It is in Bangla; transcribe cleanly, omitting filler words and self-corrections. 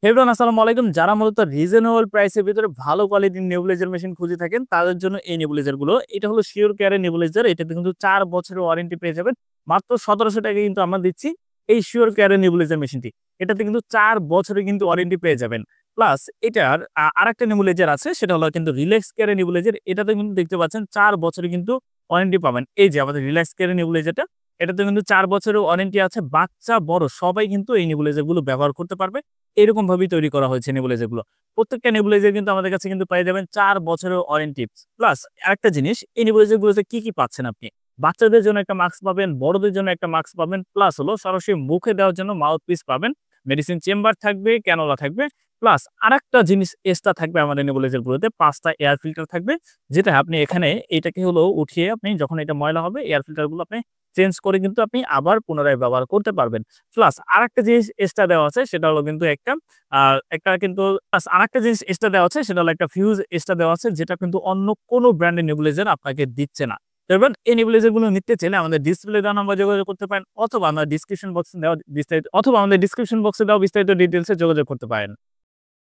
এভরিওয়ান আসসালামু আলাইকুম। যারা মূলত রিজনেবল প্রাইসের ভিতরে ভালো কোয়ালিটির নেবুলাইজার মেশিন খুঁজে থাকেন তাদের জন্য এই নেবুলাইজার গুলো। এটা হলো শিওর কেয়ারের নেবুলাইজার। এটাতে কিন্তু ৪ বছরের ওয়ারেন্টি পেয়ে যাবেন। মাত্র ১৭০০ টাকায় কিন্তু আমরা দিচ্ছি এই শিওর কেয়ারের নেবুলাইজার মেশিনটি। এটাতে কিন্তু ৪ বছরের কিন্তু ওয়ারেন্টি পেয়ে যাবেন। প্লাস এটার আরেকটা নেবুলাইজার আছে, সেটা হলো কিন্তু রিল্যাক্স কেয়ারের নেবুলাইজার। এটাতে কিন্তু দেখতে পাচ্ছেন ৪ বছরের কিন্তু ওয়ারেন্টি পাবেন। এই যে আমাদের রিল্যাক্স কেয়ারের নেবুলাইজারটা, এটাতে কিন্তু ৪ বছরের ওয়ারেন্টি আছে। বাচ্চা বড় সবাই কিন্তু এই নেবুলাইজার গুলো ব্যবহার করতে পারবে। এরকম ভাবেই তৈরি করা হয়েছে নেবুলাইজার গুলো। প্রত্যেকটা নেবুলাইজার কিন্তু আমাদের কাছে কিন্তু পেয়ে যাবেন ৪ বছরের ওয়ারেন্টি। প্লাস আরেকটা জিনিস, এই নেবুলাইজার গুলোতে কি পাচ্ছেন আপনি? বাচ্চাদের জন্য একটা মাস্ক পাবেন, বড়দের জন্য একটা মাস্ক পাবেন, প্লাস হলো সরাসরি মুখে দেওয়ার জন্য মাউথ পিস পাবেন, মেডিসিন চেম্বার থাকবে, ক্যানুলা থাকবে। প্লাস আরেকটা জিনিস এক্সট্রা থাকবে আমাদের নেবুলাইজার গুলোতে, ৫ টা এয়ার ফিল্টার থাকবে। যেটা আপনি এখানে এটাকে হলো উঠিয়ে আপনি যখন এটা ময়লা হবে এয়ার ফিল্টার গুলো আপনি চেঞ্জ করে কিন্তু আপনি আবার পুনরায় ব্যবহার করতে পারবেন। প্লাস আরেকটা জিনিস এক্সট্রা দেওয়া আছে, সেটা হলো কিন্তু একটা কিন্তু প্লাস আরেকটা জিনিস এক্সট্রা দেওয়া আছে, সেটা হলো একটা ফিউজ এক্সট্রা দেওয়া আছে, যেটা কিন্তু অন্য কোনো ব্র্যান্ডের নেবুলাইজার আপনাকে দিচ্ছে না। তো এবার এই নেবুলাইজার গুলো নিতে চাইলে আমাদের ডিসপ্লে দেওয়া নাম্বার যোগাযোগ করতে পারেন, অথবা আমাদের ডিসক্রিপশন বক্সে দেওয়া বিস্তারিত ডিটেইলসে যোগাযোগ করতে পারেন।